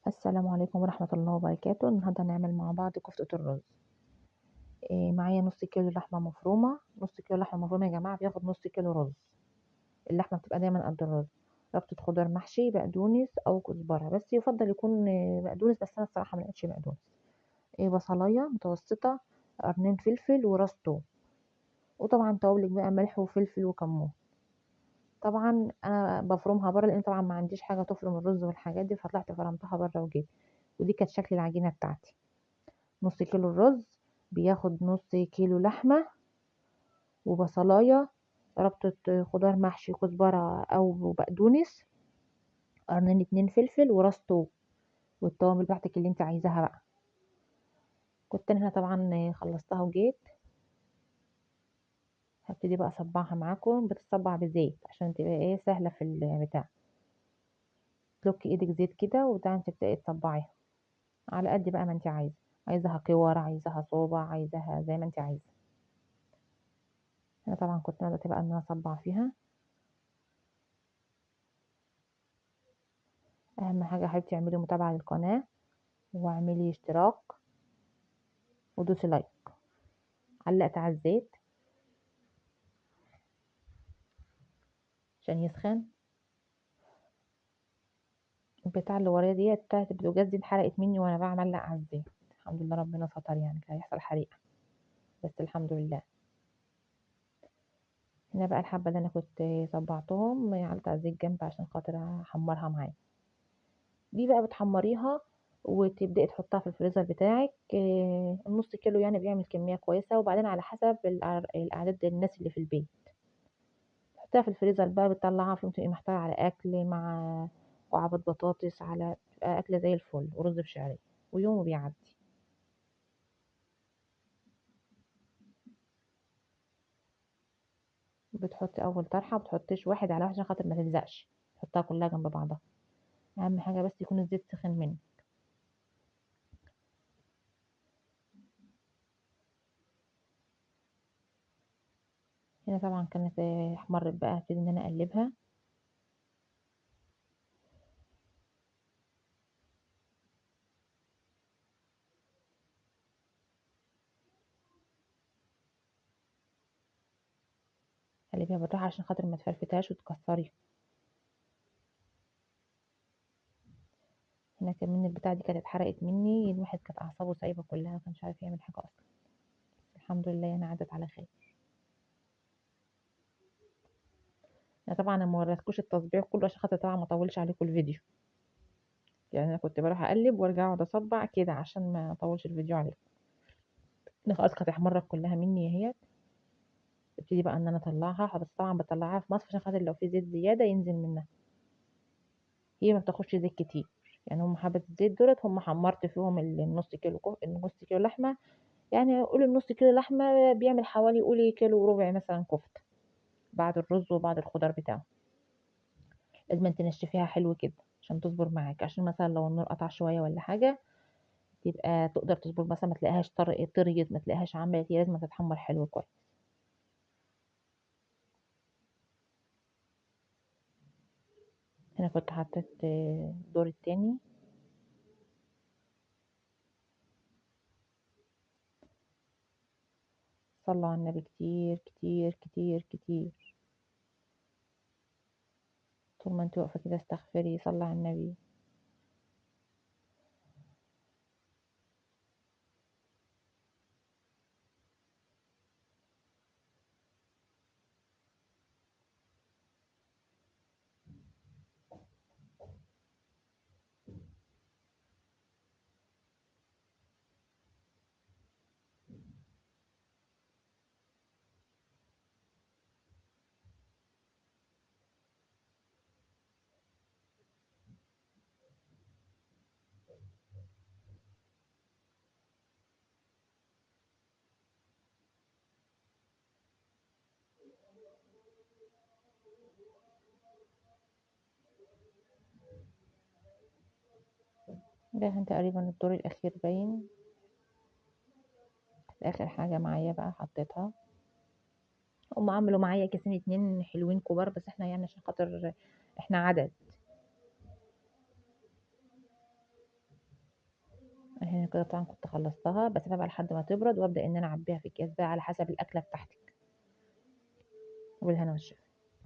السلام عليكم ورحمة الله وبركاته. النهارده هنعمل مع بعض كفتة الرز. معايا نص كيلو لحمة مفرومة. نص كيلو لحمة مفرومة يا جماعة بياخد نص كيلو رز. اللحمة بتبقى دايما قد الرز. ربطة خضار محشي بقدونس أو كزبرة، بس يفضل يكون بقدونس، بس أنا الصراحة ملقتش بقدونس. بصلاية متوسطة، قرنين فلفل وراس توم، وطبعا توابلك بقى ملح وفلفل وكمون. طبعا انا بفرمها بره لان طبعا ما عنديش حاجه تفرم الرز والحاجات دي، فطلعت فرمتها بره وجيت. ودي كانت شكل العجينه بتاعتي. نص كيلو الرز بياخد نص كيلو لحمة، وبصلاية، ربطة خضار محشي كزبرة أو بقدونس، قرنين 2 فلفل وراس توم، والتوابل بتاعتك اللي انت عايزاها بقى. كنت انا هنا طبعا خلصتها وجيت. هبتدي بقى اصبعها معاكم. بتتصبع بزيت عشان تبقى سهلة في البتاع. تلوكي ايدك زيت كده وبتاع، انت تبدأي تصبعيها على قد بقى ما انت عايزة. عايزاها كور، عايزاها صوبع، عايزاها زي ما انت عايزة. انا طبعا كنت بدأت بقى ان انا اصبع فيها. اهم حاجه يا حبيبتي اعملي متابعه للقناه، واعملي اشتراك، ودوسي لايك. علقت على الزيت عشان يسخن. البتاع اللي ورايا ديت بتاعت البوتاجاز دي اتحرقت مني وانا بعمل على الزيت. الحمد لله ربنا ستر، يعني كان هيحصل حريقه، بس الحمد لله. هنا بقى الحبه اللي انا كنت صبعتهم علقت على الزيت جنب عشان خاطر احمرها معايا. دي بقى بتحمريها وتبدأي تحطها في الفريزر بتاعك. النص كيلو يعني بيعمل كمية كويسة، وبعدين على حسب الأعداد الناس اللي في البيت. تحطيها في الفريزر بقى، بتطلعها في يوم تبقي محتاجة على أكل، مع مكعبات بطاطس، على تبقى أكلة زي الفل، ورز بشعرية، ويوم بيعدي. بتحطي أول طرحة، بتحطيش واحد على واحد عشان خاطر ما تلزقش. تحطها كلها جنب بعضها. أهم حاجة بس يكون الزيت سخن منه. هنا طبعا كانت احمرت بقى، هبتدي ان انا اقلبها. قلبيها بالراحة عشان خاطر ما تفرفتهاش وتكسري. هنا كمان البتاعة دي كانت اتحرقت مني، الواحد كانت اعصابه سايبة كلها، ما كانش عارف يعمل حاجة اصلا. الحمد لله انا عدت على خير. انا طبعا ما وريتكوش التصبيع كله عشان خاطر طبعا ما اطولش عليكم الفيديو. يعني انا كنت بروح اقلب وارجع اقعد اصبع كده عشان ما اطولش الفيديو عليكم. انا خلاص كانت احمرت كلها مني اهي. ابتدي بقى ان انا اطلعها، بس طبعا بطلعها في مصفى عشان خاطر لو في زيت زياده ينزل منها. هي ما بتاخدش زيت كتير. يعني هم حبه الزيت دولت هم حمرت فيهم النص كيلو النص كيلو لحمه. يعني قولي النص كيلو لحمه بيعمل حوالي قولي كيلو وربع مثلا كفته، بعد الرز وبعد الخضار بتاعه. لازم تنشفيها حلو كده عشان تصبر معاك، عشان مثلا لو النور قطع شويه ولا حاجه تبقى تقدر تصبر، مثلا ما تلاقيهاش طريت، ما تلاقيهاش عملت. هي لازم تتحمر حلو كويس. هنا كنت حطيت الدور التاني. صلوا على النبي كتير كتير كتير كتير. طول ما انت واقفة كده استغفري، صلي على النبي. ده كان تقريبا الدور الأخير باين. آخر حاجة معايا بقى حطيتها. هم عملوا معايا كيسين اتنين حلوين كبار، بس احنا يعني عشان خاطر احنا عدد. كده طبعًا كنت خلّصتها، باسيبها بقى لحد ما تبرد وابدأ إن أنا أعبّيها في أكياس بقى على حسب الأكلة بتاعتِك، وبالهنا والشفا.